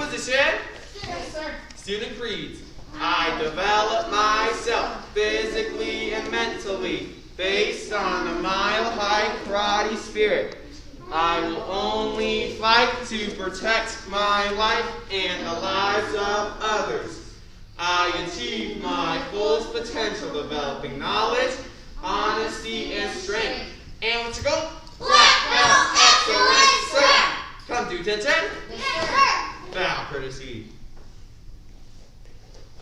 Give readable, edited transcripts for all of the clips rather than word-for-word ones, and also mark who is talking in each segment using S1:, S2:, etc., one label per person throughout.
S1: position.
S2: Yes, sir.
S1: Student creeds. I develop myself physically and mentally based on a mile-high karate spirit. I will only fight to protect my life and the lives of others. I achieve my fullest potential developing knowledge, honesty, and strength. And let's go.
S2: Black belt, excellent, sir.
S1: Come to attention.
S2: Yes, sir.
S1: Bow, courtesy.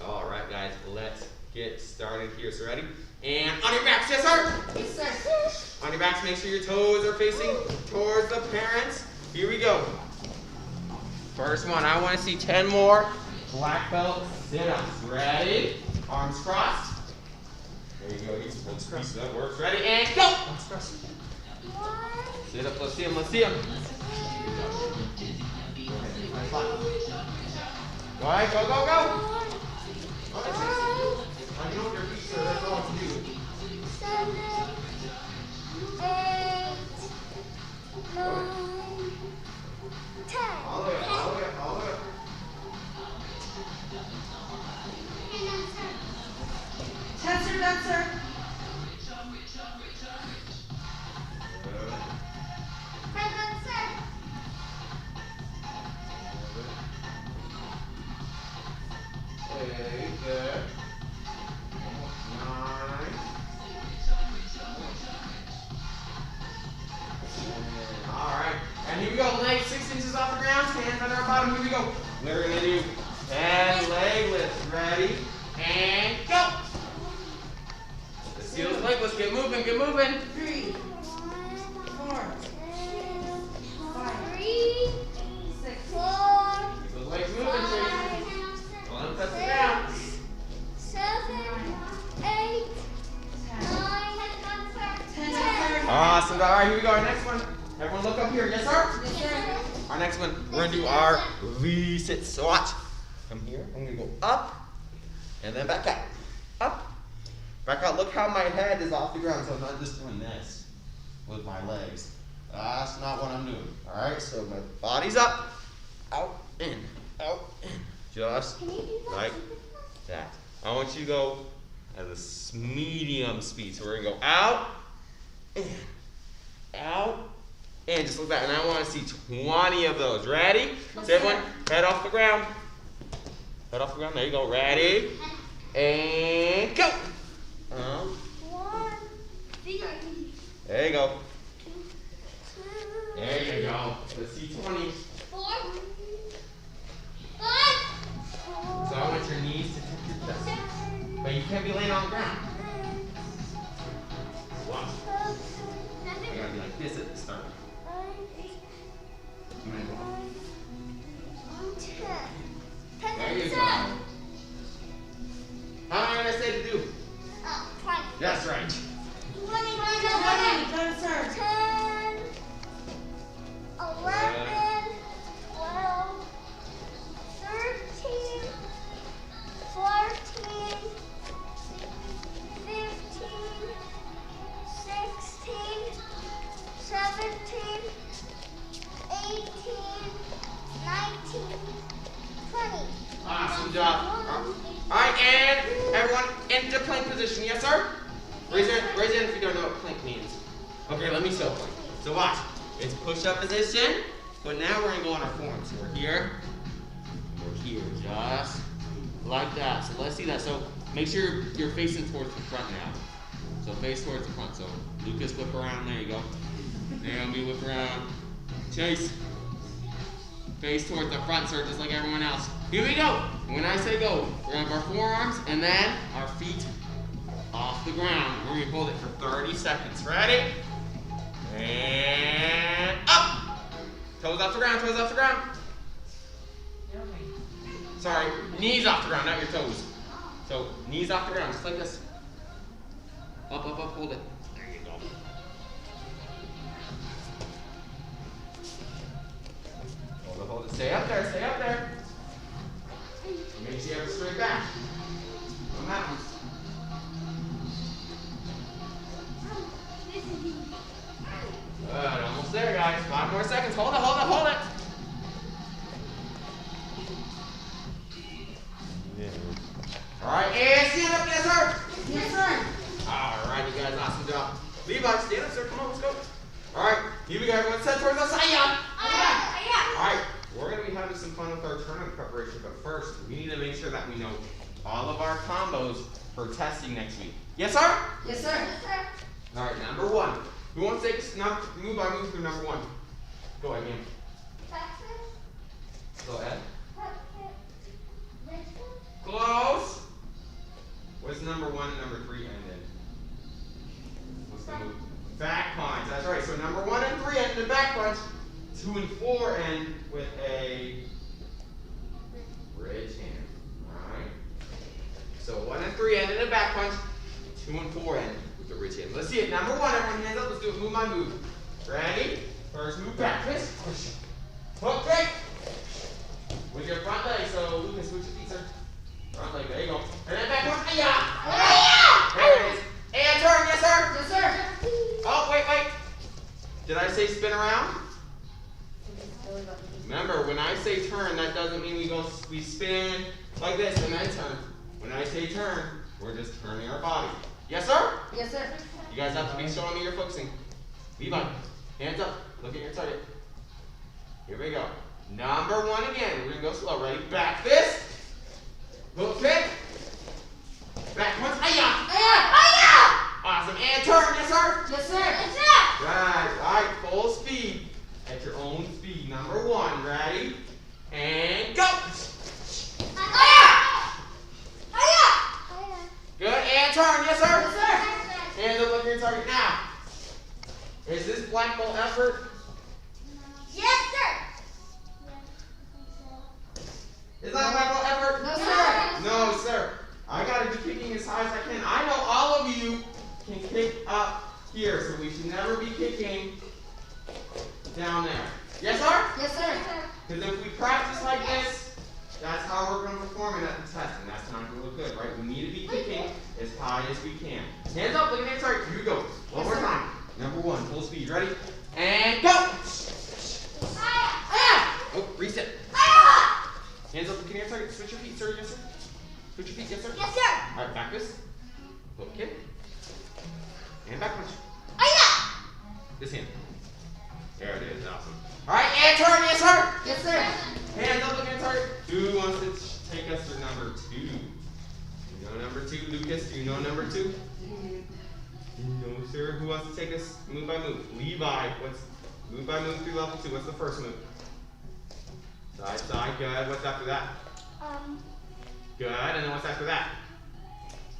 S1: All right, guys, let's get started here. So ready? And on your backs, yes, sir?
S2: Yes, sir.
S1: On your backs, make sure your toes are facing towards the parents. Here we go. First one, I want to see 10 more black belt sit-ups. Ready? Arms crossed. There you go. Arms crossed. That works. Ready? And go! Arms crossed. Sit up. Let's see them. Let's see them. Go ahead. Go, go, go. I know your feet, sir. That's all to do.
S2: 7, 8, 9, 10.
S1: All the way up, all the way up, all the way up.
S2: 10, sir, done, sir.
S1: Good. 9. All right. And here we go. Legs 6 inches off the ground. Hands under our bottom. Here we go. We're going to do 10 leg lifts. Ready? And go. Let's see those leg lifts. Get moving. Get moving.
S2: 3, 4, 5, 6, 4.
S1: Keep those legs moving, Tracy. Don't let them touch the ground.
S2: 7, 8, 9, 10.
S1: Awesome. All right, here we go. Our next one. Everyone look up here. Yes, sir?
S2: Yes, sir.
S1: Our next one, we're going to do our V-sit. So watch. Come here. I'm going to go up and then back out. Up. Back out. Look how my head is off the ground. So I'm not just doing this with my legs. That's not what I'm doing. All right? So my body's up. Out, in. Out, in. Just like that. I want you to go at a medium speed. So we're going to go out, in, out, in. Just like that. And I want to see 20 of those. Ready? So everyone, head off the ground. Head off the ground. There you go. Ready? And go.
S2: 1.
S1: There you go.
S2: 2.
S1: There you go. Let's see 20.
S2: 4. 5.
S1: So I want your knees to touch your chest. But you can't be laying on the ground. Watch. I gotta be like this at the start. I'm gonna go. There you go. How am I gonna say to do? That's right.
S2: 20, 10, 11, 12, 13, 14, 15, 16, 17, 18, 19, 20.
S1: Awesome job. All right, and everyone into plank position. Yes, sir? Raise your hand if you don't know what plank means. Okay, let me show plank. So watch. It's push-up position, but now we're going to go on our forearms. So we're here. We're here, just like that. So let's see that. So make sure you're facing towards the front now. So face towards the front. So Lucas, whip around. There you go. Naomi, whip around. Chase. Face towards the front, sir, just like everyone else. Here we go. When I say go, we're going to have our forearms and then our feet off the ground. We're going to hold it for 30 seconds. Ready? And up. Toes off the ground, toes off the ground. Sorry, knees off the ground, not your toes. So knees off the ground, just like this. Up, up, up, hold it. There you go. Hold it, hold it. Stay up there, stay up there. Make sure you have a straight back. On that one. Good, almost there, guys. 5 more seconds. Hold it, hold it, hold it. that we know all of our combos for testing next week. Yes, sir?
S3: Yes, sir.
S2: Yes, sir.
S1: All right, number one. Who wants to take move by move through number one? Go ahead, ma'am.
S2: Breakfast.
S1: Go ahead.
S2: Vegetable.
S1: Close. What's number one and number three end in? What's the move? Back punch. That's right. So number one and three end in back punch. 2 and 4 end with a bridge hand. Alright. So 1 and 3 end in a back punch. 2 and 4 end with the bridge hand. Let's see it. Number one, everyone hands up. Let's do it. Move my move. Ready? First move, back fist. Push. Hook kick. With your front leg. So Lucas, switch your feet, sir. Front leg. There you go. And then back punch. Hi-ya! There it is. And turn. Yes, sir.
S3: Yes, sir.
S1: Oh, wait. Did I say spin around? Remember, when I say turn, that doesn't mean we spin like this and then turn. When I say turn, we're just turning our body. Yes, sir?
S3: Yes, sir.
S1: You guys have to be showing me you're focusing. Levi, hands up. Look at your target. Here we go. Number one again. We're going to go slow. Ready? Back fist. Hook kick. Back punch. Hi-ya! Awesome. And turn. Yes, sir?
S3: Yes, sir.
S1: Right. All right. Full speed. At your own speed. Number one. Ready? And go. Good. And turn. Yes, sir?
S3: Yes, sir.
S1: Hands up. Look at your target now. Is this black ball effort?
S2: Yes, sir.
S1: Is that black ball effort?
S3: No, sir.
S1: No, sir. I got to be kicking as high as I can. I know all of you can kick up here, so we should never be kicking down there. Yes, sir?
S3: Yes, sir.
S1: Because if we practice like this, that's how we're going to perform it at the test, and that's not going to look good, right? We need to be kicking as high as we can. Hands up, look at that target. Here we go. One more time. Number one, full speed. Ready? And go! Oh, reset. Hands up, look at your target. Switch your feet, sir. Yes, sir. Switch your feet, yes, sir.
S2: Yes, sir.
S1: All right, back this. Hook kick. And back punch. This hand. There it is. Awesome. All right, and turn. Yes, sir.
S3: Yes, sir.
S1: Hands up, look at your target. Who wants to take us to number two? You know number two, Lucas? Do you know number two? No, sir. Who wants to take us move by move? Levi. What's move by move through level 2? What's the first move? Side, side. Good. What's after that? Good. And then what's after that?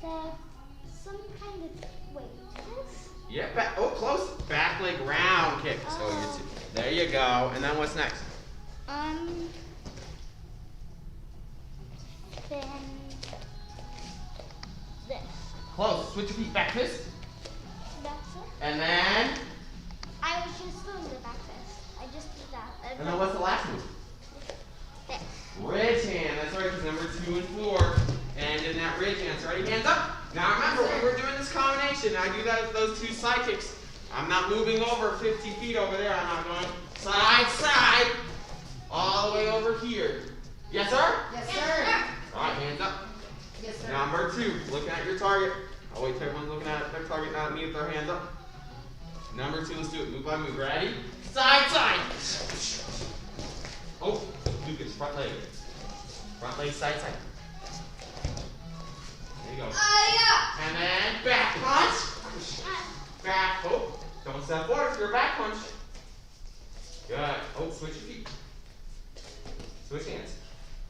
S2: Some kind of this?
S1: Yeah. Back. Oh, close. Back leg round kick. So there you go. And then what's next?
S2: Then this.
S1: Close. Switch your feet. Back fist.
S2: That's it.
S1: And then.
S2: I was just doing the back fist. I just did that.
S1: And then what's the last move?
S2: This.
S1: Ridge hand. That's right. Because number 2 and 4 end in that ridge hand. So ready? Hands up. Now remember, when we're doing this combination, I do that with those 2 side kicks. I'm not moving over 50 feet over there. I'm not going side, side, all the way over here. Yes, sir?
S3: Yes, sir.
S1: All right, hands up.
S3: Yes, sir.
S1: Number 2, looking at your target. I'll wait till everyone's looking at their target, not at me with their hands up. Number 2, let's do it. Move by move. Ready? Side, side. Oh, Lucas, front leg. Front leg, side, side. There you go. And then back punch. Back. Oh, don't step forward for your back punch. Good. Oh, switch your feet. Switch hands.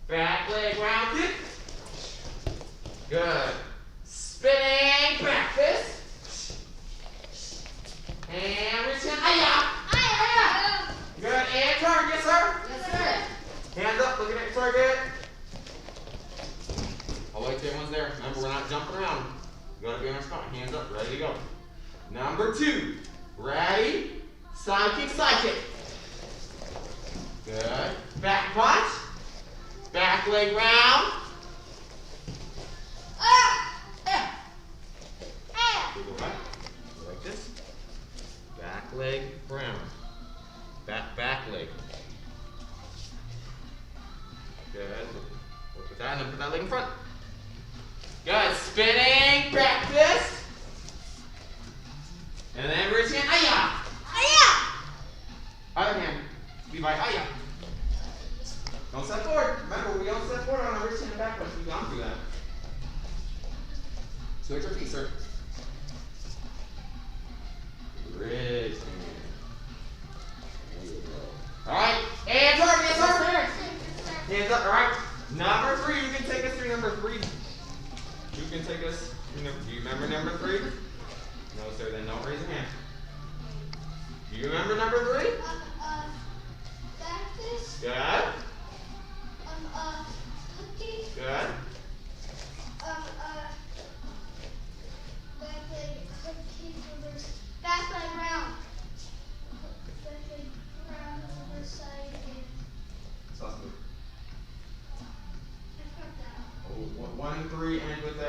S1: Back leg round kick. Good. Spinning back fist. And reach in. Hi-ya. Good. And turn. Yes, sir?
S3: Yes, sir.
S1: Hands up. Looking at your target. I'll wait till everyone's there. Remember, we're not jumping around. You gotta be on our spot. Hands up. Ready to go. Number 2. Ready? Side kick, side kick. Good. Back punch. Back leg round. Go back. Go like this. Back leg round. Back leg. Good. Work with that and then put that leg in front. Good. Spinning back fist. And then reach hand. Hi-ya. Other hand. Levi. Hi-ya. Don't step forward. Remember, we don't step forward on our wrist and back push. We've gone through that. Switch your feet, sir. Bridge hand. There you go. Alright, and turn, yes sir. Hands up, alright. Number 3, you can take us through number 3. You can take us through number, do you remember number 3? No sir, then don't raise your hand. Do you remember number 3?
S2: Breakfast.
S1: Good.
S2: Cookie.
S1: Good.
S2: Back leg round. Back leg round on the side and
S1: Sauce move.
S2: I forgot that.
S1: Oh, 1 and 3 end with a.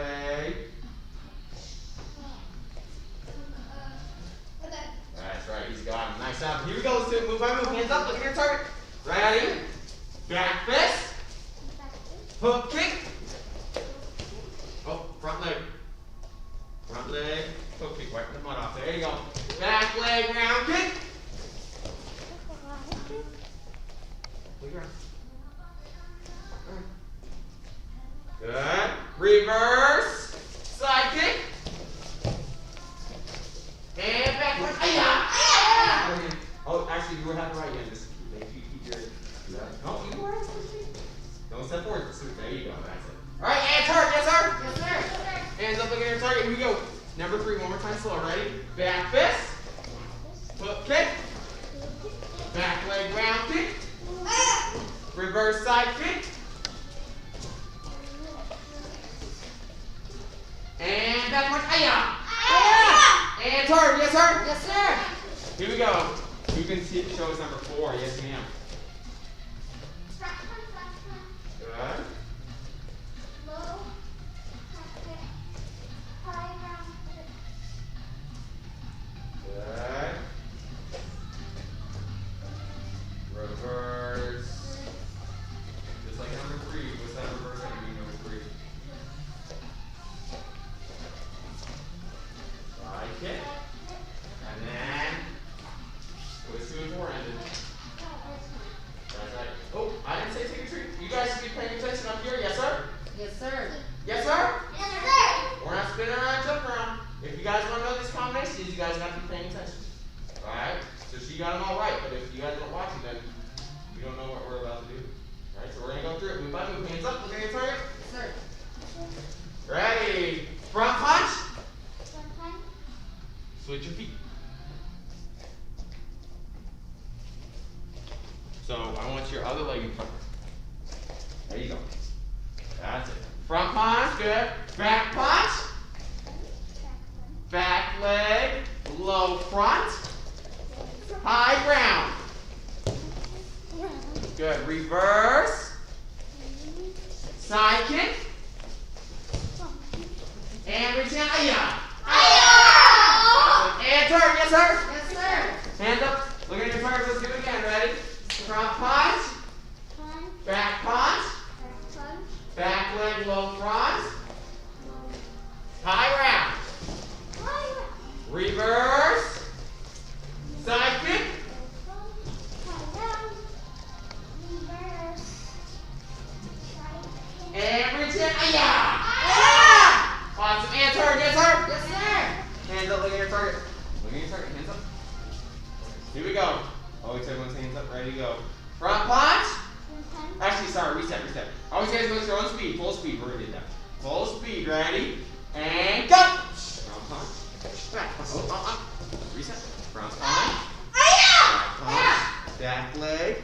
S2: Okay.
S1: That's right, he's got him. Nice job. Here we go. Let's do it move by move. Hands up. Look at your target. Ready? Back fist. Hook kick. Oh, front leg. Front leg. Hook kick. Wipe the mud off. There you go. Back leg round kick. Look around. Good. Reverse. Side kick. And back one. Ay-ya! Oh, actually, you would have the right hand. Just keep your. No, you were right. Don't step forward. There you go. That's it. All right, and turn. Yes, sir.
S3: Yes, sir.
S1: Hands up. Look at your target. Here we go. Number 3. One more time. Slow. Ready? Back fist. Hook kick. Back leg round kick. Reverse side kick. And back one. Ay-ya! And turn. Yes, sir.
S3: Yes, sir.
S1: Here we go. You can see, show us number 4. Yes, ma'am. Good.
S2: Low. High round.
S1: Good. Reverse. Just like number 3. What's that reverse that you mean number 3? Side kick. And then twist to a 4 ended. That's right. Oh, I didn't say take a treat. You guys should be paying attention up here. Yes, sir?
S3: Yes, sir.
S1: Yes, sir?
S2: Yes, sir.
S1: We're not spinning around, jump around. If you guys want to know these combinations, you guys got to be paying attention. Alright? So she got them all right, but if you guys don't watch it, then you don't know what we're about to do. Alright, so we're going to go through it. Move by move. Hands up. Look at your target.
S3: Yes, sir.
S1: Ready. Front punch.
S2: Front punch.
S1: Switch your feet. So I want your other leg in front. There you go. That's it. Front punch. Good. Back punch. Back leg. Low front. High ground. Good. Reverse. Side kick. And reach in. Ay-ya! And turn. Yes, sir.
S3: Yes, sir.
S1: Hands up. Look at your target. Let's do it again. Ready? Front punch.
S2: Punch.
S1: Back punch.
S2: Back punch.
S1: Back leg low front. High round.
S2: High round.
S1: Reverse. Side kick. And reach in. Ay-ya! Awesome. And turn. Yes, sir.
S3: Yes, sir.
S1: Hands up. Look at your target. Look at your target. Hands up. Here we go. Always everyone's hands up. Ready to go. Front punch. Actually, sorry. Reset. Always guys go at your own speed. Full speed. We're gonna do that. Full speed. Ready? And go. Front punch. Back. Reset. Front punch. Back punch. Back leg.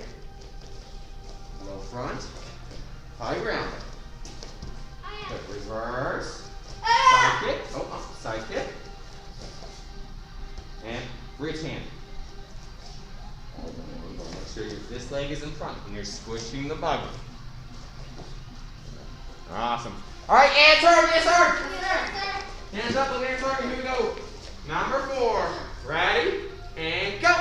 S1: Low front. High ground. Good. Reverse. Side kick. Side kick. And bridge hand. Make sure this leg is in front and you're squishing the bug. Awesome. All right, and turn. Yes, sir. Hands up. Look at your target. Here we go. Number 4. Ready? And go.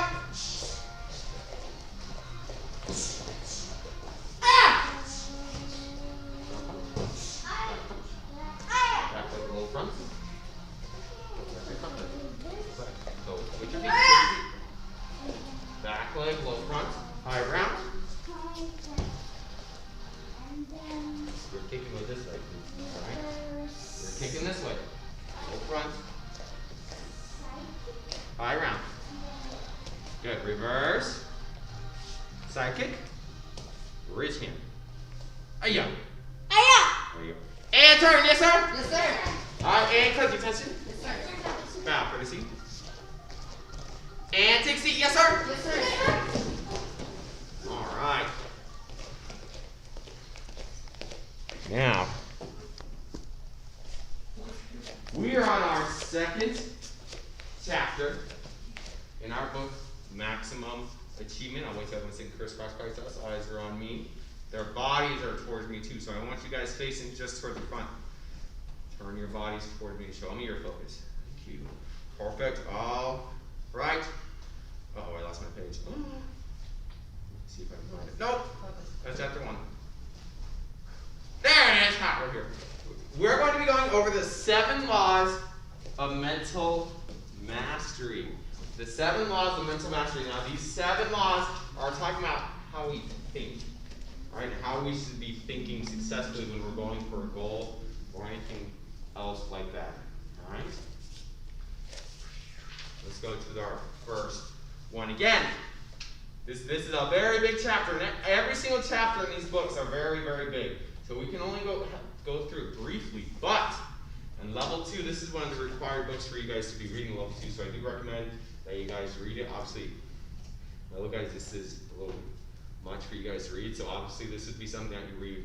S1: Back leg low front. So switch your feet. Back leg low front. High round. Raise hand. Aya.
S2: Aya.
S1: There you go. And turn, yes, sir?
S3: Yes, sir.
S1: All right, and click your attention.
S3: Yes, sir.
S1: Bow for the seat. And take a seat, yes, sir?
S3: Yes, sir.
S1: All right. Now, we are on our second chapter in our book, Maximum Achievement. I'll wait till everyone's sitting crisscross by us. Eyes are on me. Their bodies are towards me too, so I want you guys facing just toward the front. Turn your bodies toward me. Show me your focus. Thank you. Perfect. All right. Uh-oh, I lost my page. Let's see if I can find it. Nope. That's chapter 1. There it is. Ha, we're here. We're going to be going over the 7 laws of mental mastery. The 7 laws of mental mastery. Now, these 7 laws are talking about how we think, right? How we should be thinking successfully when we're going for a goal or anything else like that. All right? Let's go to our first one again. This is a very big chapter, and every single chapter in these books are very, very big. So we can only go through it briefly, but in level 2, this is one of the required books for you guys to be reading level 2. So I do recommend that you guys read it. Obviously, level guys, this is a little much for you guys to read. So obviously, this would be something that you read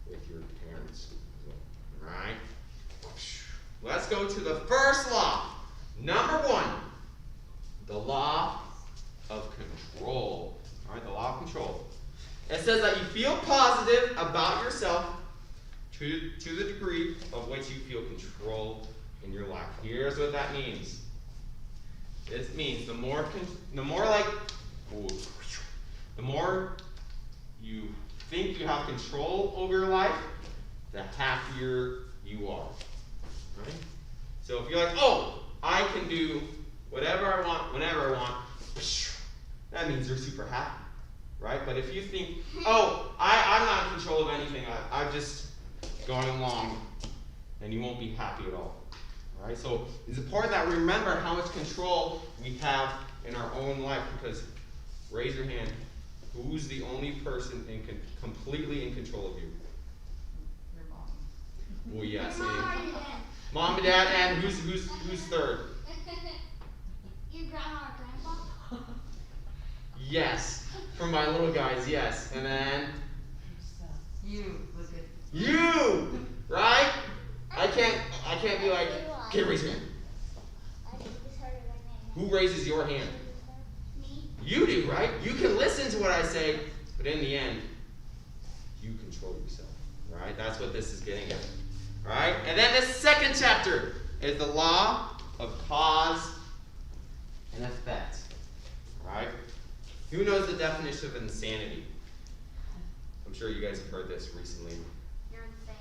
S1: with your parents. All right. Let's go to the first law. Number 1, the law of control. All right, the law of control. It says that you feel positive about yourself to the degree of which you feel control in your life. Here's what that means. It means the more you think you have control over your life, the happier you are. Right? So if you're like, oh, I can do whatever I want, whenever I want, that means you're super happy. Right? But if you think, oh, I'm not in control of anything, I'm just going along, then you won't be happy at all. All right? So it's important that we remember how much control we have in our own life, because raise your hand, who's the only person completely in control of you?
S3: Your mom.
S1: Well, yes.
S2: Mom and Dad.
S1: Mom and Dad, and who's third?
S2: Your grandma or grandpa?
S1: Yes. For my little guys, yes. And then
S3: You was good.
S1: you, right? I can't be like, okay, raise your hand. Who raises your hand?
S2: Me.
S1: You do, right? You can listen to what I say, but in the end, you control yourself, right? That's what this is getting at, all right? And then the second chapter is the law of cause and effect, all right? Who knows the definition of insanity? I'm sure you guys have heard this recently.
S2: You're insane.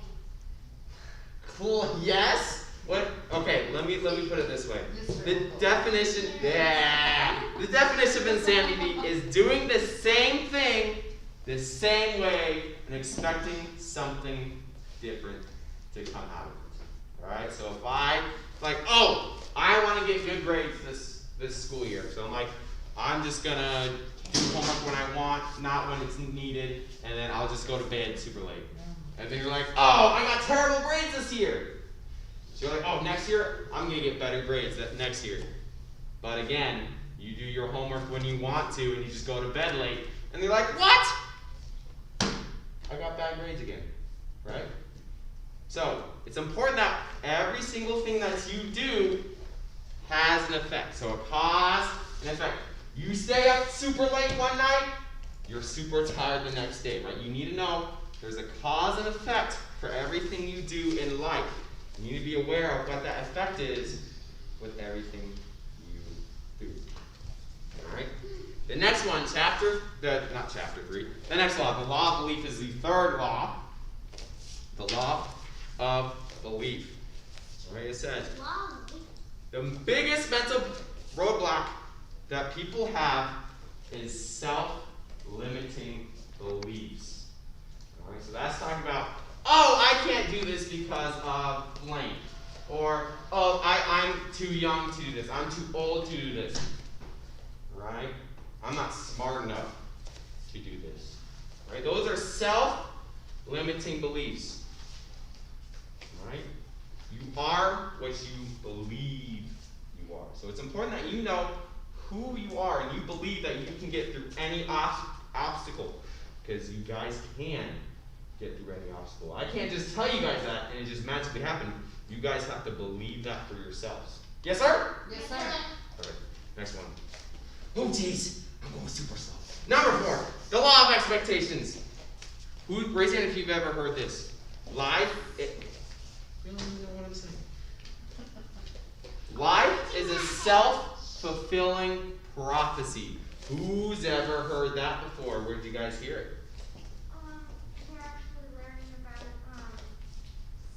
S1: Cool. Yes. What? Okay. Let me put it this way. The definition. Yeah. The definition of insanity is doing the same thing the same way and expecting something different to come out of it. All right. So if I I want to get good grades this school year. So I'm just gonna do homework when I want, not when it's needed, and then I'll just go to bed super late. And then you're like, oh, I got terrible grades this year. So you're like, oh, next year, I'm going to get better grades next year. But again, you do your homework when you want to, and you just go to bed late, and they're like, what? I got bad grades again, right? So it's important that every single thing that you do has an effect. So a cause and effect. You stay up super late one night, you're super tired the next day, right? You need to know there's a cause and effect for everything you do in life. You need to be aware of what that effect is with everything you do. All right? The next one, not chapter 3. The next law, the law of belief, is the third law. The law of belief. All right, it says, the biggest mental roadblock that people have is self-limiting beliefs. All right, so that's talking about, oh, I can't do this because of blank. Or, oh, I'm too young to do this. I'm too old to do this. Right? I'm not smart enough to do this. Right? Those are self-limiting beliefs. Alright? You are what you believe you are. So it's important that you know who you are and you believe that you can get through any obstacle. Because you guys can get through any obstacle. I can't just tell you guys that and it just magically happen. You guys have to believe that for yourselves. Yes, sir?
S3: Yes, sir.
S1: Alright, next one. Oh, jeez. I'm going super slow. Number 4, the law of expectations. Raise your hand if you've ever heard this. Life, you don't even know what I'm saying. Life is a self-fulfilling prophecy. Who's ever heard that before? Where did you guys hear it?
S2: We're actually learning about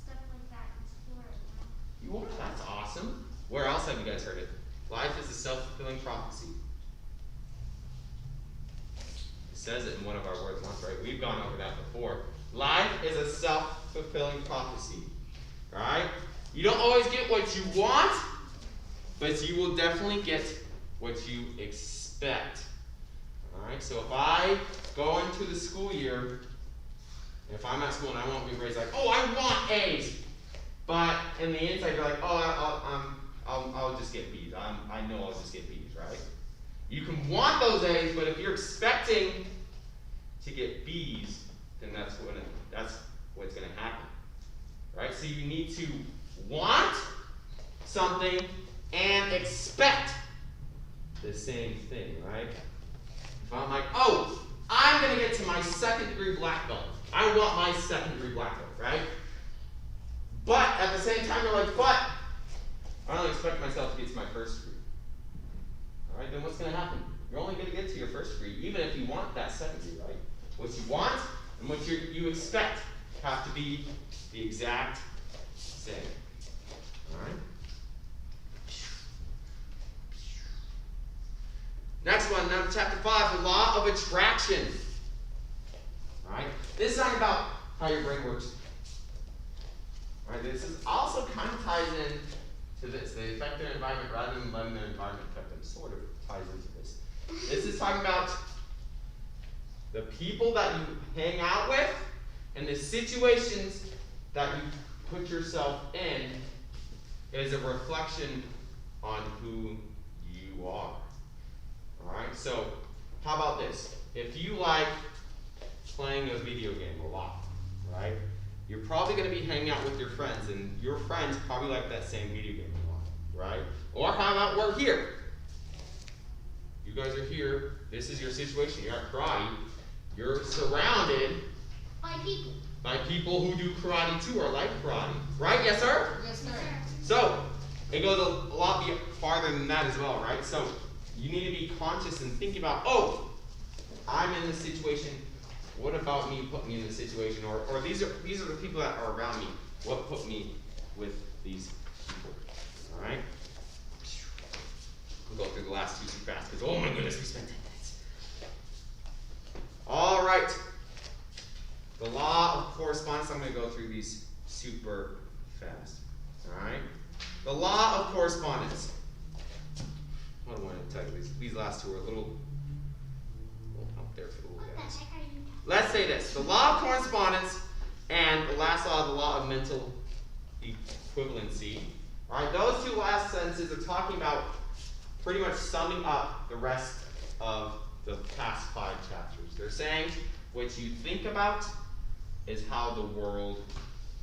S2: stuff like that in school right now.
S1: You are? That's awesome. Where else have you guys heard it? Life is a self-fulfilling prophecy. It says it in one of our words once, right? We've gone over that before. Life is a self-fulfilling prophecy. Alright? You don't always get what you want, but you will definitely get what you expect. Alright? So if I go into the school year, if I'm at school and I won't be raised like, oh, I want A's. But in the inside, you're like, oh, I'll just get B's. I know I'll just get B's, right? You can want those A's, but if you're expecting to get B's, then that's what's going to happen, right? So you need to want something and expect the same thing, right? If I'm like, oh, I'm going to get to my 2nd degree black belt. I want my 2nd degree black belt, right? But at the same time, you're like, but I only expect myself to get to my 1st degree. All right, then what's going to happen? You're only going to get to your 1st degree, even if you want that 2nd degree, right? What you want and what you expect have to be the exact same. All right? Next one, now chapter 5, the law of attraction. All right? This is talking about how your brain works. All right, this is also kind of ties in to this. They affect their environment rather than letting their environment affect them. Sort of ties into this. This is talking about the people that you hang out with and the situations that you put yourself in is a reflection on who you are. Alright, so how about this? If you like playing a video game a lot, right? You're probably going to be hanging out with your friends, and your friends probably like that same video game you want, right? Or how about we're here? You guys are here. This is your situation. You're at karate. You're surrounded by people who do karate too or like karate. Right? Yes, sir?
S3: Yes, sir.
S1: So, it goes a lot farther than that as well, right? So, you need to be conscious and think about, oh, I'm in this situation. What about me put me in this situation? Or these are the people that are around me. What put me with these people? All right? We'll go through the last two too fast because, oh my goodness, we spent 10 minutes. All right. The law of correspondence. I'm going to go through these super fast. All right? The law of correspondence. What do I want to tell you? These last two are a little out there for the little guys. Let's say this. The law of correspondence and the last law, the law of mental equivalency. All right, those two last sentences are talking about pretty much summing up the rest of the past 5 chapters. They're saying what you think about is how the world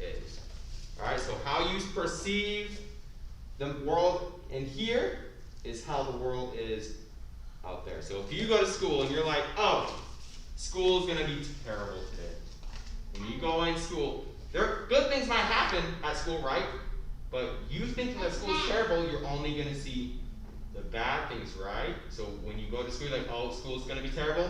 S1: is. All right, so how you perceive the world in here is how the world is out there. So if you go to school and you're like, oh, school's going to be terrible today. When you go in school, good things might happen at school, right? But you think that school's terrible, you're only going to see the bad things, right? So when you go to school, you're like, oh, school's going to be terrible,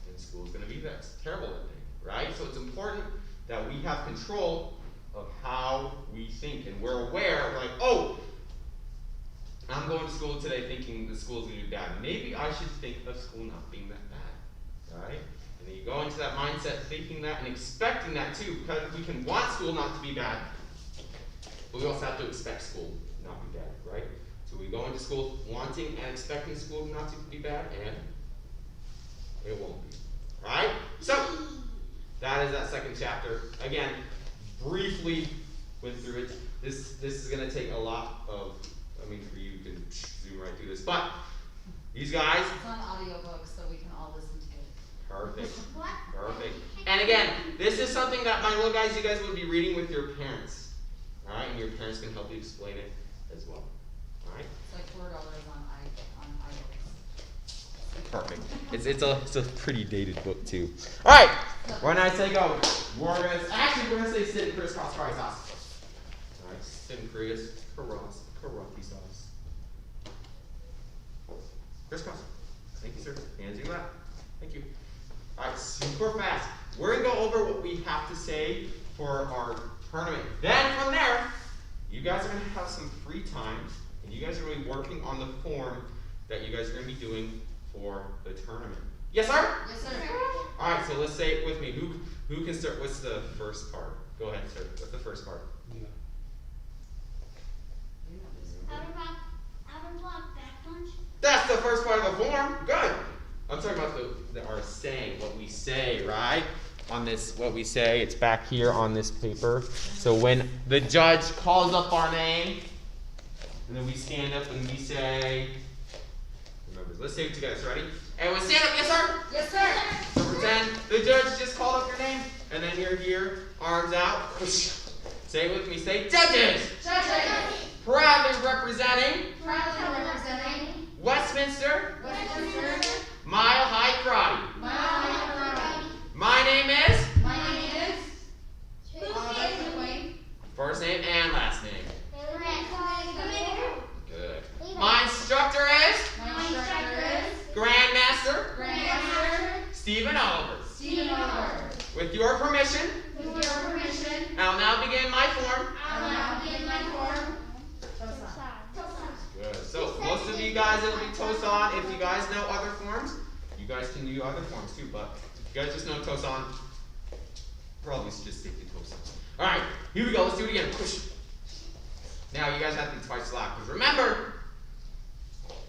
S1: then school's going to be that terrible that day, right? So it's important that we have control of how we think, and we're aware, like, oh, I'm going to school today thinking the school's going to be bad. Maybe I should think of school not being that bad, right? And then you go into that mindset thinking that and expecting that too, because we can want school not to be bad, but we also have to expect school not to be bad, right? So we go into school wanting and expecting school not to be bad, and it won't be, right? So is that second chapter. Again, briefly went through it. This is going to take a lot of, I mean, for you, you can zoom right through this. But these guys.
S3: It's on audiobook, so we can all listen to it.
S1: Perfect.
S2: What?
S1: Perfect. And again, this is something that my little guys, you guys would be reading with your parents. Alright? And your parents can help you explain it as well. Alright?
S3: It's like $4 on iOS.
S1: Perfect. It's a pretty dated book too. Alright! When I say go, we're gonna say sit and crisscross fries sauce. Alright, sit and karate sauce. Crisscross. Thank you, sir. Hands you left. Thank you. Alright, super fast. We're gonna go over what we have to say for our tournament. Then from there, you guys are gonna have some free time, and you guys are gonna be working on the form that you guys are gonna be doing for the tournament. Yes, sir?
S3: Yes, sir.
S1: Alright, so let's say it with me. Who can start? What's the first card? Go ahead, sir. What's the first card?
S2: Outer block, back punch.
S1: That's the first part of the form. Good. I'm talking about our saying, what we say, right? On this, what we say, it's back here on this paper. So when the judge calls up our name, and then we stand up and we say, remember, let's say it together. Ready? Everyone stand up, yes, sir?
S3: Yes, sir.
S1: So pretend the judge just called up your name, and then you're here, arms out. Say it with me. Say, judges!
S3: Judges.
S1: Proudly representing
S3: Proudly representing
S1: Westminster
S3: Westminster
S1: Mile High Karate.
S3: Mile High Karate.
S1: My name is
S3: My name is McQueen.
S1: first name and last name. Good. My instructor is
S3: My instructor is
S1: Grandmaster Stephen Oliver.
S3: Stephen Oliver.
S1: With your permission,
S3: With your permission,
S1: I'll now begin my form.
S3: I will now begin my form.
S1: Good. So most of you guys, it'll be Tosan. If you guys know other forms, you guys can do other forms too. But if you guys just know Tosan, probably just stick to Tosan. All right, here we go. Let's do it again. Push. Now you guys have to be twice slack. Because remember,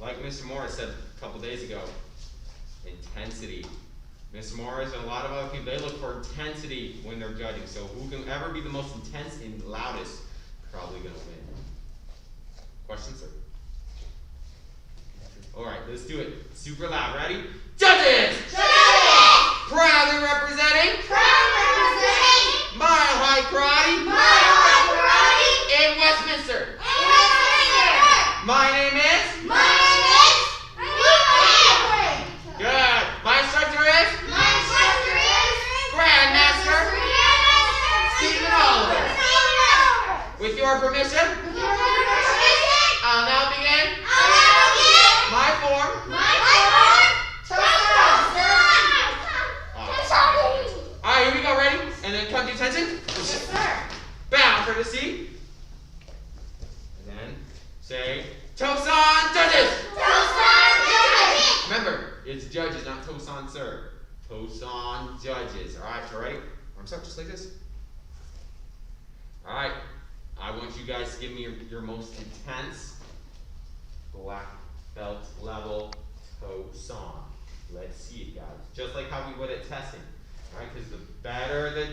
S1: like Mr. Morris said a couple days ago, intensity. Mr. Morris and a lot of other people, they look for intensity when they're judging. So who can ever be the most intense and loudest, probably gonna win. Questions, sir? All right, let's do it. Super loud. Ready? Judges! Proudly representing Mile High Karate in Westminster. My name is good. My instructor is Grandmaster Stephen Oliver. With your permission, I'll now begin my form. Alright, here we go. Ready? And then come to attention. Bow for the seat. And then say, Tosan judges. Remember, it's judges, not Tosan sir. Tosan judges. Alright, so ready? Arms up just like this. Alright. I want you guys to give me your most intense black belt level Tosan. Let's see it, guys. Just like how we would at testing. Alright, because the better the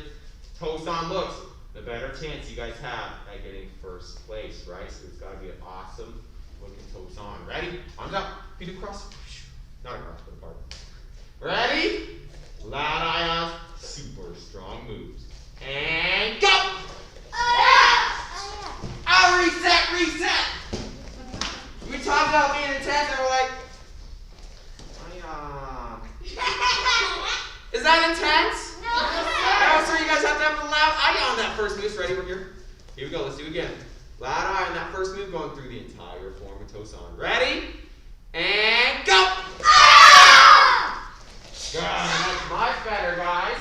S1: Tosan looks, the better chance you guys have at getting first place, right? So it's got to be an awesome looking Tosan. Ready? Arms up. Feet across. Not across, but apart. Ready? Loud ions, super strong moves. And go! I'll reset! We talked about being intense and we're like, is that intense? No, sir, you guys have to have a loud eye on that first move. Ready? We're here. Here we go. Let's do it again. Loud eye on that first move going through the entire form of Tosan. Ready? And go! Good. That's much better, guys.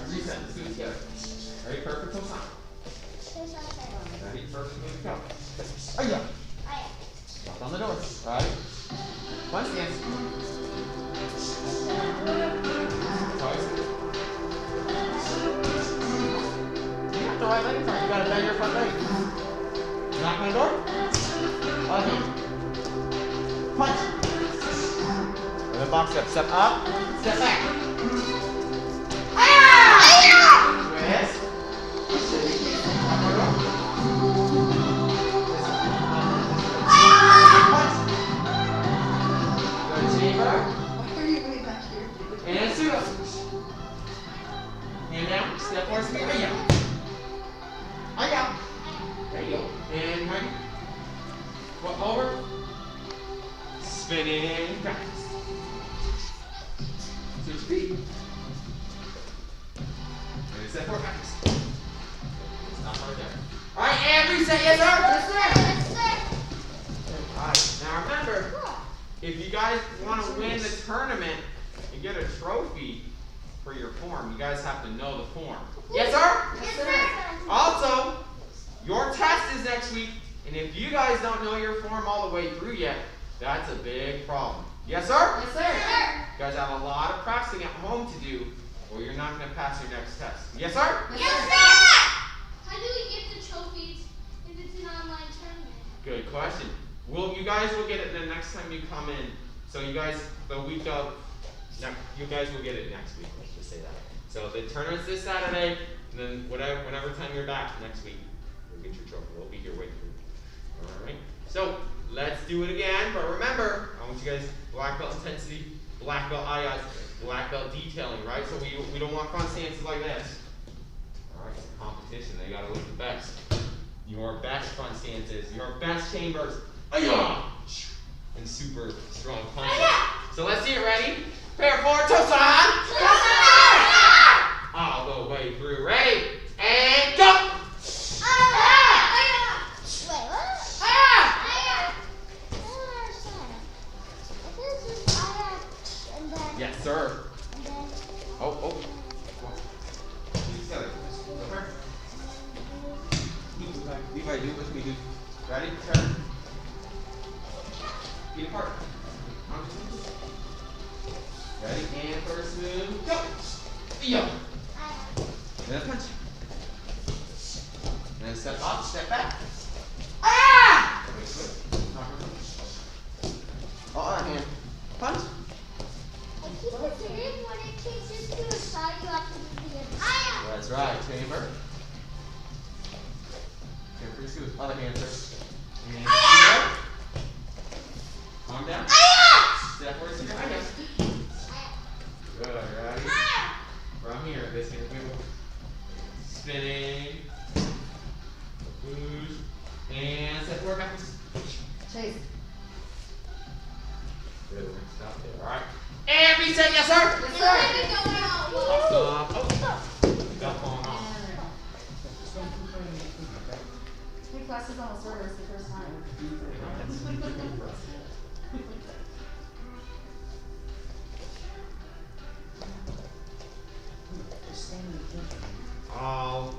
S1: Reset. Let's do it together. Ready? Perfect Tosan. Ready? Perfect move. Go. Oh yeah. Knock on the door. Right? One stance. turn. You gotta bend your front leg. Knock on the door. Okay. Punch. And then box step. Step up. Step back. Twist. And pseudo. Hand down, step forward, speed, right out. Right out. There you go. And right. Foot over. Spinning practice. Switch feet. And step forward, practice. Stop right there. Alright, and reset, yes sir?
S2: Yes, sir.
S1: Alright, now remember, if you guys want to win the tournament and get a trophy for your form, you guys have to know the form. Yes, sir?
S2: Yes, sir.
S1: Also, your test is next week, and if you guys don't know your form all the way through yet, that's a big problem. Yes, sir?
S3: Yes, sir.
S1: You guys have a lot of practicing at home to do, or you're not going to pass your next test. Yes, sir?
S2: Yes, sir. How do we get the trophies if it's an online tournament?
S1: Good question. You guys will get it the next time you come in. So you guys, the week of, you guys will get it next week. Let's just say that. So the tournament's this Saturday, and then whenever time you're back next week, you'll get your trophy. We'll be here waiting for you. All right. So let's do it again. But remember, I want you guys black belt intensity, black belt eye, black belt detailing. Right. So we don't want front stances like this. All right. It's a competition. They got to look the best. Your best front stances, your best chambers. And super strong punches. So let's see it. Ready? Prepare for toes on. All the way through. Ready? And go.
S2: Wait, what?
S1: Yes, sir. Oh. Levi, do what we do. Ready? Turn. Feet apart. Ready? And first move. Go. Yo. And then punch. And then step up, step back. Wait, good. Oh, other hand. Punch.
S2: I keep forgetting when it kicks into a side, you have to do the other.
S1: That's right. Chamber. Okay, pretty smooth. Other hand first. And arm down. Step forward. Good. Ready? From here, this hand move. Spinning. Boost. And step forward back.
S3: Chase.
S1: Good. We're going to stop there. All right. And reset. Yes, sir.
S3: Yes, sir.
S1: Stop. Oh. Got falling off.
S3: My class is almost over. It's the first time.
S1: All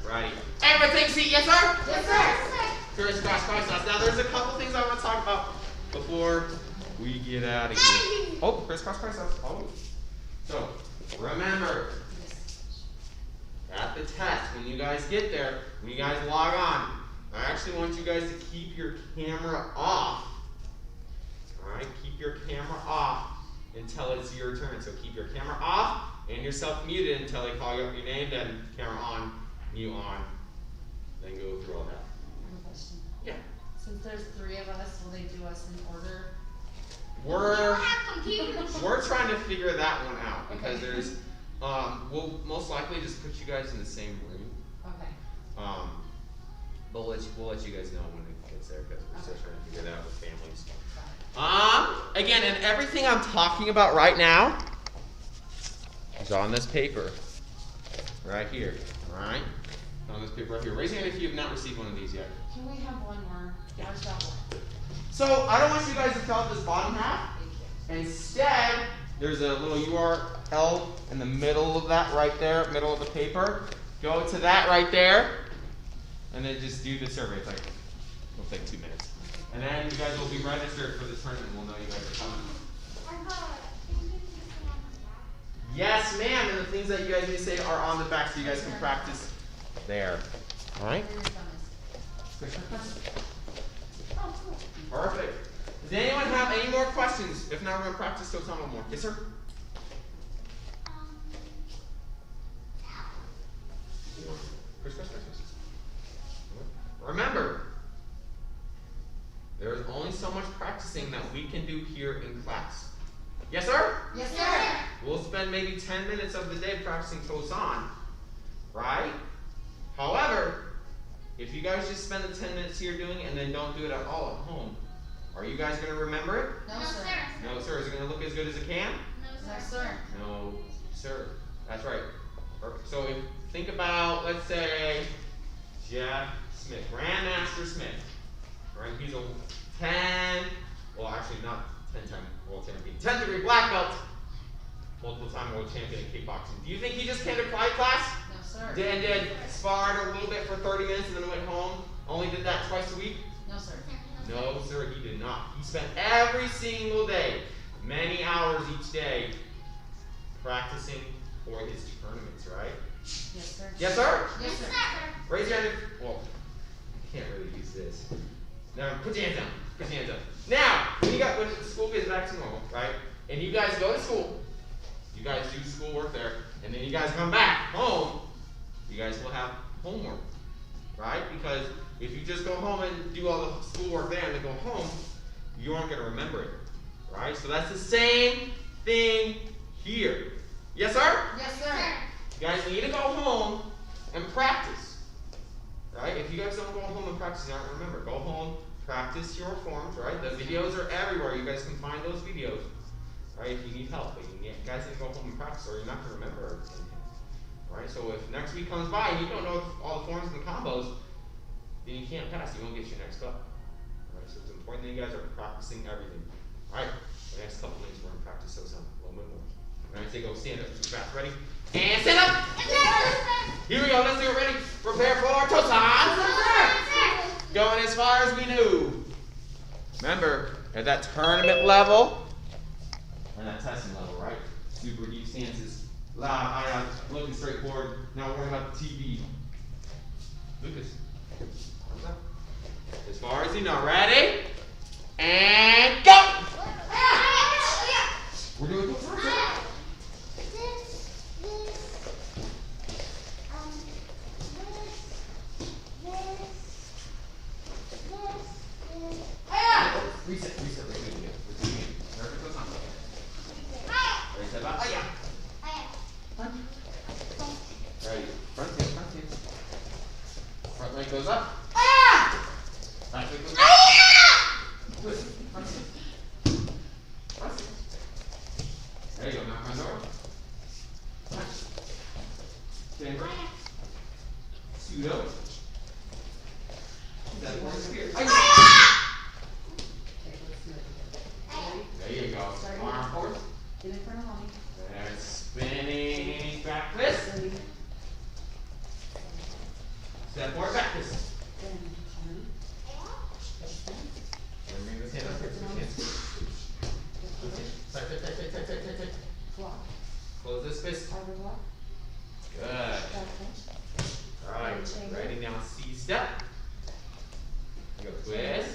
S1: righty. Everything seat, yes sir?
S3: Yes, sir.
S1: Crisscross, crisscross. Now there's a couple things I want to talk about before we get out of here. Oh, crisscross, crisscross. Oh. So, remember, at the test, when you guys get there, when you guys log on, I actually want you guys to keep your camera off. Alright, keep your camera off until it's your turn. So keep your camera off and yourself muted until they call you up your name, then camera on, mute on, then go through all that.
S3: I have a question.
S1: Yeah.
S3: Since there's 3 of us, will they do us in order?
S1: We're trying to figure that one out because
S3: Okay.
S1: there's we'll most likely just put you guys in the same room.
S3: Okay.
S1: But we'll let you guys know when it gets there because we're still trying to figure that out with families. Again, and everything I'm talking about right now is on this paper right here. All right, on this paper right here. Raise your hand if you have not received one of these yet.
S3: Can we have one more?
S1: Yeah.
S3: Where's that one?
S1: So I don't want you guys to fill out this bottom half.
S3: Thank you.
S1: Instead, there's a little URL in the middle of that right there, middle of the paper. Go to that right there, and then just do the survey. It'll take 2 minutes. And then you guys will be registered for the tournament. We'll know you guys are coming. Yes, ma'am. And the things that you guys need to say are on the back so you guys can practice there. All right? Perfect. Does anyone have any more questions? If not, we're going to practice till time more. Yes, sir? Chris. Remember, there is only so much practicing that we can do here in class. Yes, sir?
S3: Yes, sir.
S1: We'll spend maybe 10 minutes of the day practicing Tosan, right? However, if you guys just spend the 10 minutes here doing it and then don't do it at all at home, are you guys going to remember it?
S3: No, sir.
S1: No, sir. Is it going to look as good as it can?
S3: No, sir.
S1: No, sir. That's right. So if think about, let's say, Jeff Smith, Grandmaster Smith, right? He's a 10, well actually not 10-time world champion, 10th degree black belt, multiple time world champion in kickboxing. Do you think he just came to karate class?
S3: No, sir.
S1: Did sparred a little bit for 30 minutes and then went home? Only did that twice a week?
S3: No, sir.
S1: No, sir, he did not. He spent every single day, many hours each day, practicing for his tournaments, right?
S3: Yes, sir.
S1: Yes, sir?
S3: Yes, sir.
S1: Raise your hand if, well, you can't really use this. Now, put your hands down. Put your hands up. Now, when the school gets back to normal, right? And you guys go to school, you guys do schoolwork there, and then you guys come back home, you guys will have homework, right? Because if you just go home and do all the schoolwork there and then go home, you aren't going to remember it, right? So that's the same thing here. Yes, sir?
S3: Yes, sir.
S1: You guys need to go home and practice, right? If you guys don't go home and practice, you're not going to remember. Go home, practice your forms, right? The videos are everywhere. You guys can find those videos, right? If you need help, but you guys need to go home and practice, or you're not going to remember everything, right? So if next week comes by and you don't know all the forms and the combos, then you can't pass. You won't get your next cup. Right? So it's important that you guys are practicing everything. All right. The next couple minutes we're going to practice those a little bit more. All right. So go stand up. Fast. Ready? And stand up. Here we go. Let's do it. Ready? Prepare for Tosan. Going as far as we knew. Remember, at that tournament level, or that testing level, right? Super deep stances. Loud, high out, looking straight forward. Now we're worrying about the TV. Lucas. As far as you know, ready? And go! We're doing this. Reset. We're doing it. Perfect. Goes on. Ready, step out. Ready. Front hand. Front leg goes up. Back leg goes up. Good. Front hand. There you go. Knock on the door. Stand right. Pseudo. Step forward here. There you go. Arm forward.
S3: Get in front of mommy.
S1: There's spinning back twist. Step forward, back twist. Bring this hand up here. Tight. Close this fist. Good. Alright. Ready now, C step. You go twist.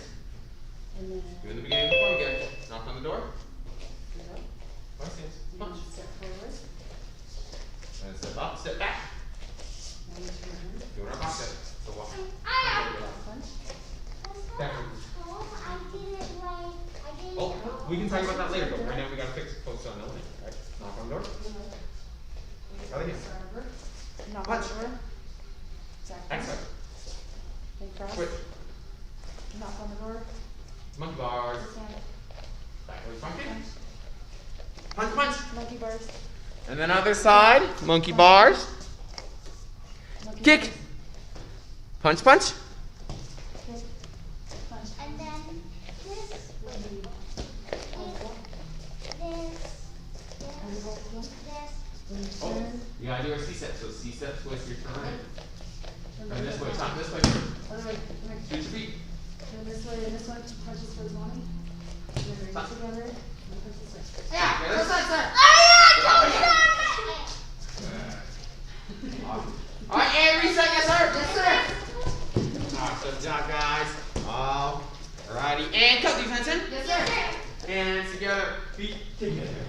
S1: Do in the beginning of the form again. Knock on the door. Punch.
S3: Step forward.
S1: And step up, step back. Doing our box step. So walk. Backwards. Oh, we can talk about that later, but right now we gotta fix it close on the line. Right? Knock on the door. Other hand.
S3: Knock
S1: Punch.
S3: on the door.
S1: Exit.
S3: Then cross.
S1: Switch.
S3: Knock on the door.
S1: Monkey bars.
S3: Stand.
S1: Backwards monkey. Punch.
S3: Monkey bars.
S1: And then other side. Monkey bars.
S3: Monkey
S1: Kick.
S3: bars.
S1: Punch.
S3: Kick. Punch.
S2: And then this would be this.
S1: Oh, you gotta do a C-step. So C-step, twist your turn. And this way, top this way.
S3: Other way.
S1: Shoot your feet.
S3: Turn this way, and this one punches towards mommy. And then bring it together. And push this way.
S1: Yeah,
S3: Go side, side.
S1: Awesome. Alright, and reset, yes sir. get there.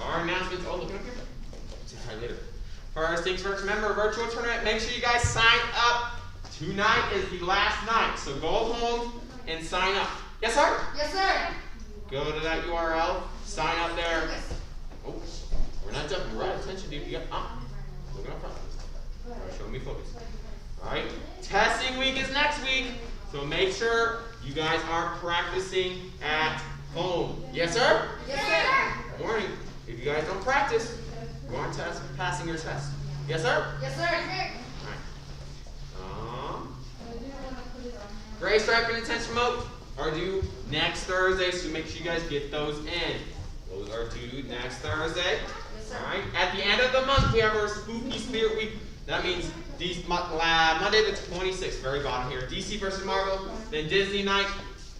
S1: Our announcements. Oh, look up here. See you later. First things first, remember, virtual tournament. Make sure you guys sign up. Tonight is the last night, so go home and sign up. Yes, sir?
S4: Yes, sir.
S1: Go to that URL, sign up there. Oh, we're not jumping. We're at attention, dude. You got looking up front. All right, show me focus. All right. Testing week is next week, so make sure you guys are practicing at home. Yes, sir?
S4: Yes, sir.
S1: Warning. If you guys don't practice, you aren't passing your test. Yes, sir?
S4: Yes, sir.
S1: All right. Gray stripe and intense remote are due next Thursday, so make sure you guys get those in. Those are due next Thursday.
S4: Yes, sir.
S1: All right. At the end of the month, we have our Spooky Spirit Week. That means Monday the 26th, very bottom here. DC versus Marvel, then Disney night,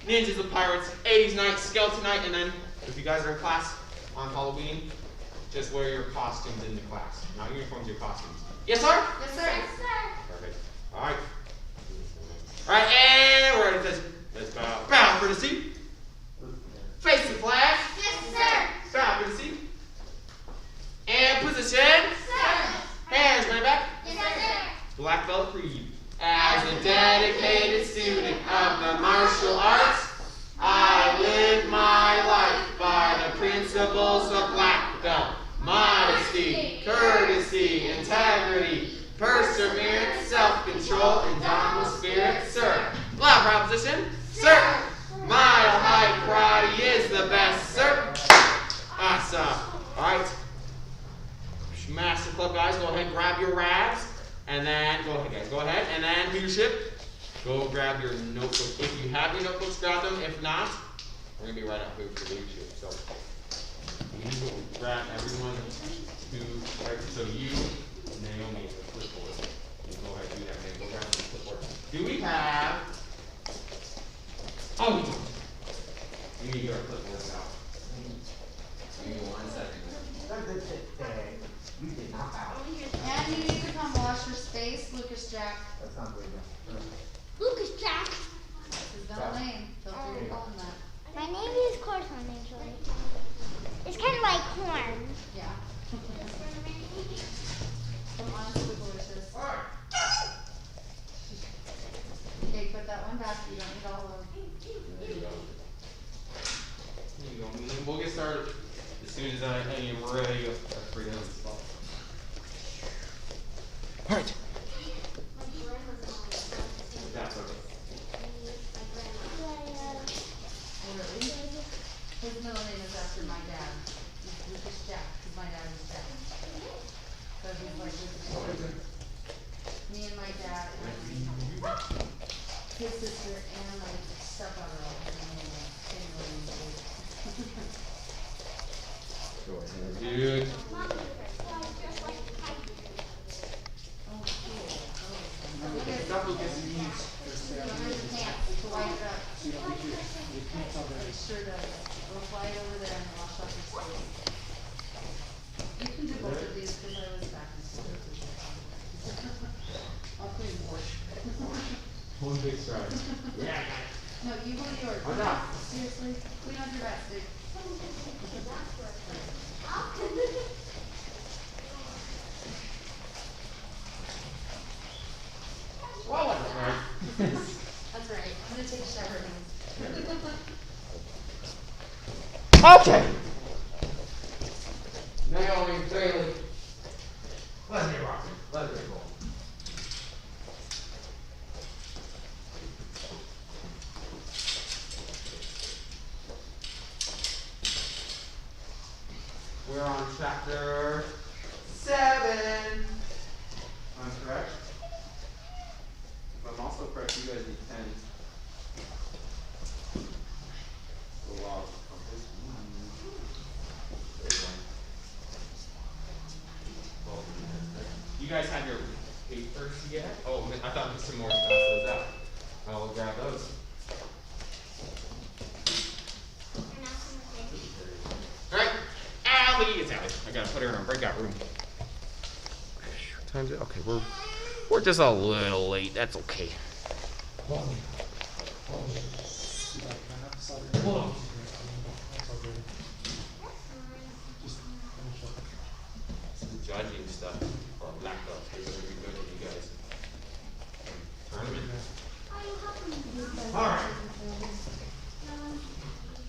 S1: Ninjas with Pirates, 80s night, Skeleton night, and then if you guys are in class on Halloween, just wear your costumes in the class. Not uniforms, your costumes. Yes, sir?
S4: Yes, sir.
S1: Perfect. All right. All right, and we're ready to let's bow. Bow for the seat. Face the flag.
S2: Yes, sir.
S1: Bow for the seat. And position.
S2: Sir.
S1: Hands right back.
S2: Yes, sir.
S1: Black belt for you. As a dedicated student of the martial arts, I live my life by the principles of black belt. Modesty, courtesy, integrity, perseverance, self-control, and dominant spirit, sir. Loud proposition, sir. Mile high karate is the best, sir. Awesome. All right. Master Club guys, go ahead and grab your rags. And then, go ahead guys, go ahead. And then leadership, go grab your notebook. If you have your notebooks, grab them. If not, we're going to be right up here for leadership. So, you will grab everyone to, right, so you, Naomi, is the clipboard. You go ahead and do that, man. Go grab the clipboard. Do we have, oh, we don't. We need to get our clipboards out. Give me 1 second.
S5: We did not out.
S4: And you need to come wash your face, Lucas Jack.
S5: That's not good enough.
S2: Lucas Jack.
S4: That's his middle name. Feel free to call him that.
S2: My name is Correspondence, actually. It's kind of like corn.
S4: Yeah. Come on, it's delicious. Okay, put that one back. You don't need all of them.
S1: There you go. There you go. And then we'll get started as soon as I am ready. I forget the spot. All right. That's okay.
S4: Oh, really? His middle name is after my dad. It's Lucas Jack, because my dad was Jack. So he's like Lucas Jack. Me and my dad and his sister and my stepbrother all have the same name.
S1: Go ahead, dude.
S4: Oh, cool.
S1: Stop Lucas.
S4: It sure does. We'll fly it over there and wash off your face. You can do both of these because I was back in school. I'll clean more.
S1: One big stride. Yeah.
S4: No, you go to yours.
S1: I'm not.
S4: Seriously? Clean up your best, dude.
S1: Well, that's right.
S4: That's right. I'm gonna take a shower now.
S1: Okay. Naomi, Bailey. Let's get rocking. Let's get rolling. We're on chapter 7. I'm correct. If I'm also correct, you guys need 10. The law of compass. There's one. Well, you guys have your papers yet? Oh, I thought Mr. Morris passed those out. I will grab those. Alright, Allie, it's Allie. I gotta put her in a breakout room. What time's it? Okay, we're just a little late. That's okay.
S5: Hold on. That's all good. Just finish up.
S1: Some judging stuff or black belts. We're going to be good with you guys. Tournament. Alright.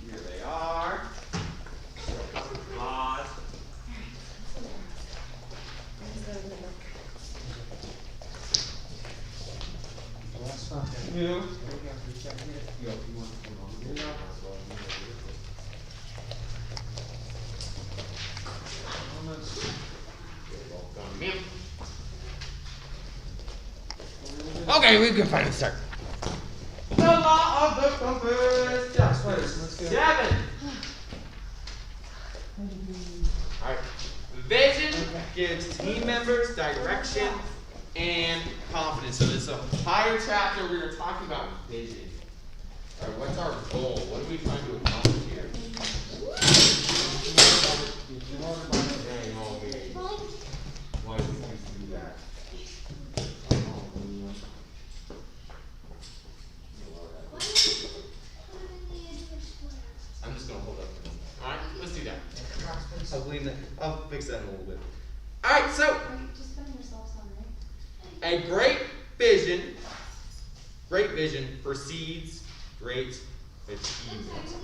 S1: Here they are. Laws.
S5: Well, that's not that.
S1: New.
S5: So we have to check it. Yo, if you want to put on the top, well, you know,
S1: Okay, we can finally start. The law of the compass.
S5: That's right, so let's go.
S1: 7. Alright. Vision gives team members direction and confidence. So this is a higher chapter we were talking about vision. Alright, what's our goal? What are we trying to accomplish here? Dang, oh, man. Why do we do that? I'm just gonna hold up for this. Alright, let's do that. I'll fix that in a little bit. Alright, so
S3: Just spend yourself some, right?
S1: a great vision precedes great achievement.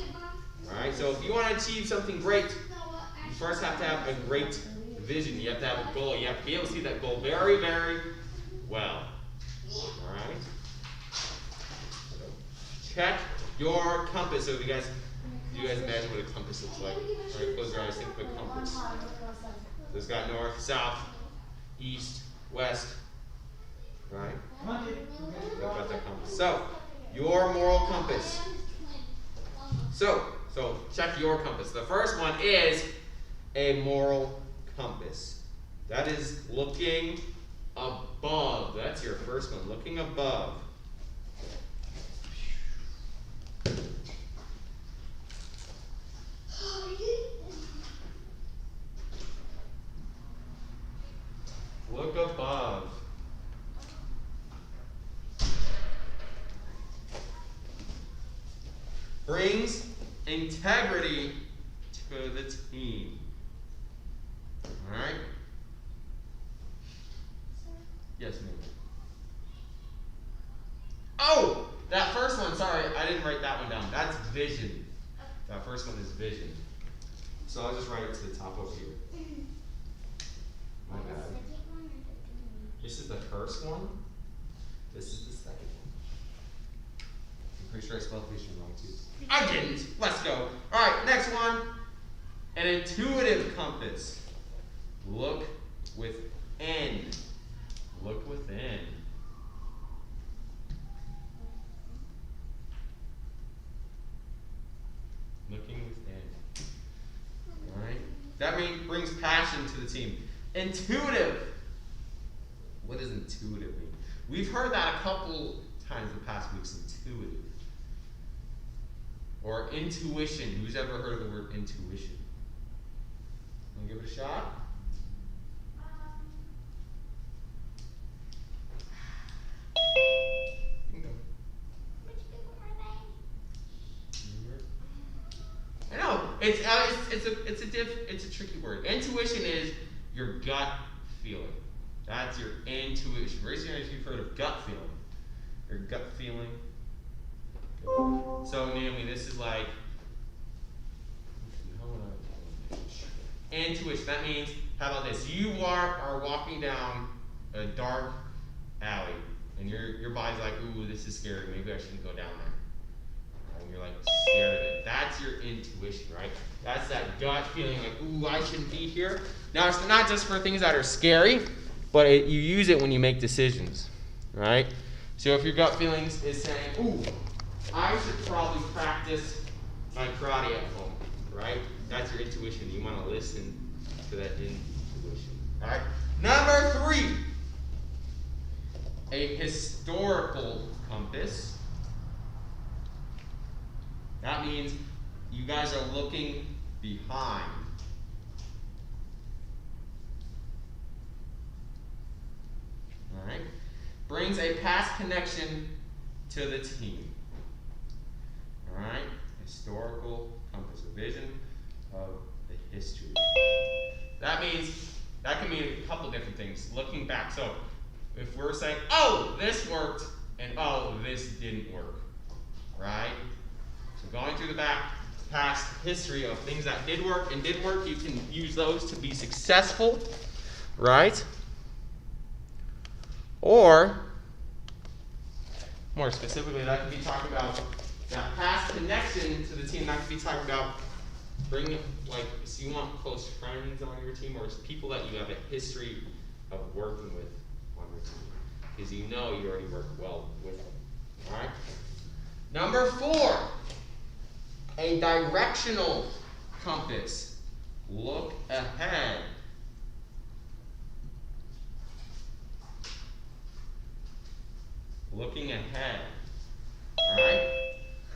S1: Alright, so if you want to achieve something great, you first have to have a great vision. You have to have a goal. You have to be able to see that goal very, very well. Alright? So check your compass. So if you guys imagine what a compass looks like. Alright, close your eyes, think of a compass. So it's got north, south, east, west. Right? What about that compass? So, your moral compass. So check your compass. The first one is a moral compass. That is looking above. That's your first one, looking above. Look above. Brings integrity to the team. Alright? Yes, ma'am. Oh! That first one, sorry, I didn't write that one down. That's vision. That first one is vision. So I'll just write it to the top over here. My bad. This is the first one. This is the second one. I'm pretty sure I spelled vision wrong too. I didn't. Let's go. Alright, next one. An intuitive compass. Look within. Look within. Looking within. Alright? That brings passion to the team. Intuitive. What does intuitive mean? We've heard that a couple times the past weeks, intuitive. Or intuition. Who's ever heard of the word intuition? Want to give it a shot? You can go. I know it's a tricky word. Intuition is your gut feeling. That's your intuition. Raise your hand if you've heard of gut feeling. Your gut feeling. So Naomi, this is like intuition. That means, how about this? You are walking down a dark alley, and your body's like, ooh, this is scary. Maybe I shouldn't go down there. And you're like scared of it. That's your intuition, right? That's that gut feeling like, ooh, I shouldn't be here. Now, it's not just for things that are scary, but you use it when you make decisions, right? So if your gut feelings is saying, ooh, I should probably practice my karate at home, right? That's your intuition. You want to listen to that intuition. All right. Number 3, a historical compass. That means you guys are looking behind. All right. Brings a past connection to the team. All right. Historical things, looking back. So if we're saying, oh, this worked, and oh, this didn't work, right? So going through the past history of things that did work and didn't work, you can use those to be successful, right? Or, more specifically, that could be talking about that past connection to the team. That could be talking about bringing, like, so you want close friends on your team, or people that you have a history of working with on your team, because you know you already work well with them. All right. Number 4, a directional compass. Look ahead. Looking ahead. All right.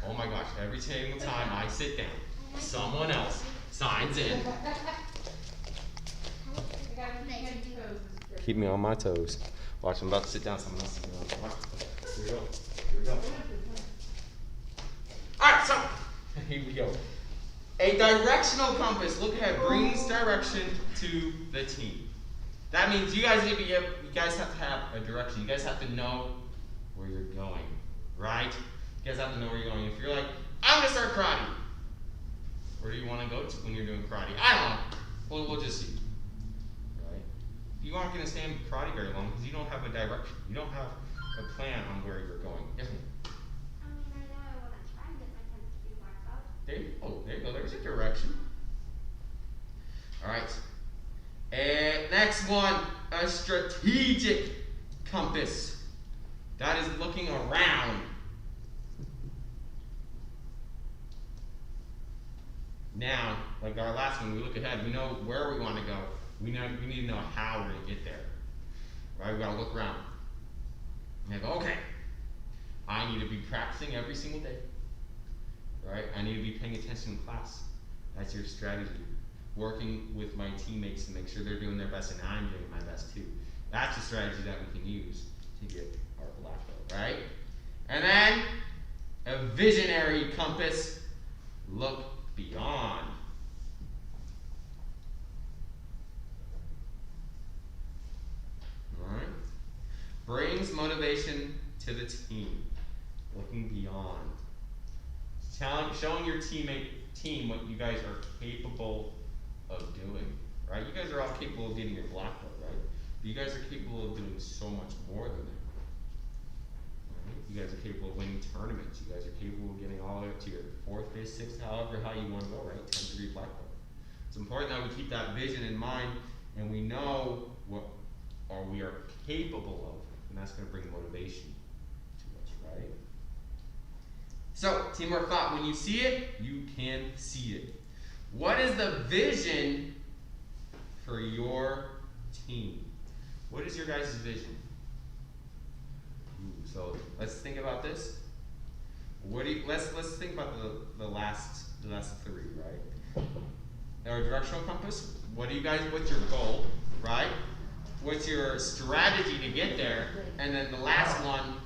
S1: Oh my gosh! Every single time I sit down, someone else signs in. Keep me on my toes. Watch, I'm about to sit down. Someone else is going to. Here we go. Here we go. All right, so here we go. A directional compass. Look ahead. Brings direction to the team. That means you guys need to be able, you guys have to have a direction. You guys have to know where you're going, right? You guys have to know where you're going. If you're like, I'm gonna start karate, where do you want to go to when you're doing karate? I don't know. We'll just see, right? You aren't gonna stay in karate very long because you don't have a direction. You don't have a plan on where you're going. Yes, ma'am.
S2: I mean, I know I want to try and get my 10th degree black belt.
S1: There you go. There you go. There's a direction. All right. And next one, a strategic compass. That is looking around. Now, like our last one, we look ahead. We know where we want to go. We need to know how we're going to get there. Right? We got to look around. And go, okay, I need to be practicing every single day. Right? I need to be paying attention in class. That's your strategy. Working with my teammates to make sure they're doing their best and I'm doing my best too. That's a strategy that we can use to get our black belt, right? And then a visionary compass. Look beyond. All right? Brings motivation to the team. Looking beyond. Showing your team what you guys are capable of doing, right? You guys are all capable of getting your black belt, right? But you guys are capable of doing so much more than that. Right? You guys are capable of winning tournaments. You guys are capable of getting all the way up to your 4th, 5th, 6th, however how you want to go, right? 10th degree black belt. It's important that we keep that vision in mind and we know what we are capable of, and that's going to bring motivation to us, right? So, teamwork thought. When you see it, you can see it. What is the vision for your team? What is your guys' vision? So let's think about this. Let's think about the last 3, right? Our directional compass. What's your goal, right? What's your strategy to get there? And then the last one,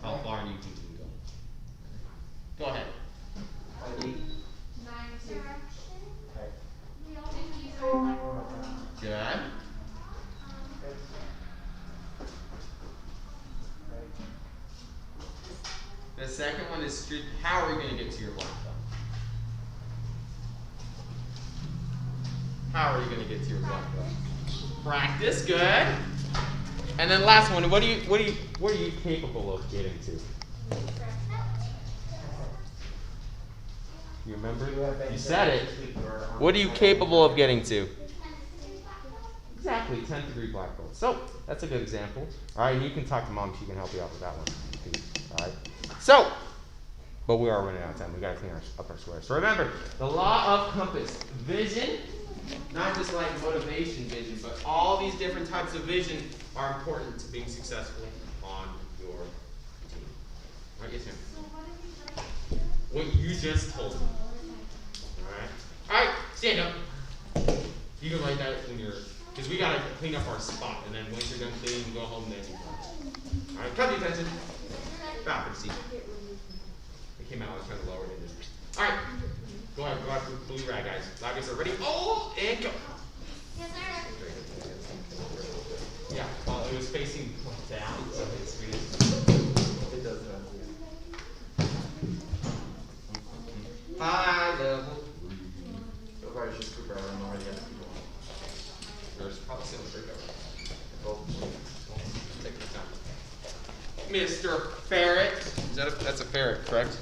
S1: how far do you think you can go? Go ahead.
S4: 9-2.
S2: We all need to use our black belt.
S1: Good. The second one is how are you going to get to your black belt? How are you going to get to your black belt? Practice, good. And then last one, what are you capable of getting to? You remember? You said it. What are you capable of getting to? Exactly, 10th degree black belt. So that's a good example. All right, and you can talk to mom; she can help you out with that one too. All right. So, but we are running out of time. We got to clean up our square. So remember, the law of compass: vision, not just like motivation vision, but all these different types of vision are important to being successful on your team. All right, yes, ma'am.
S2: So what have you done?
S1: What you just told me. All right, stand up. You can write that when you're, because we gotta clean up our spot, and then once you're done cleaning, you go home, then you go. All right, cut the attention. Back for the seat. It came out. I was trying to lower it in. All right, go ahead for the blue rag, guys. Lagos are ready. Oh, and go.
S2: Yes, sir.
S1: High level. So far, it's just Cooper. I don't know where the other people are. There's probably still a breakout. Take your time. Mr. Ferret. That's a ferret, correct?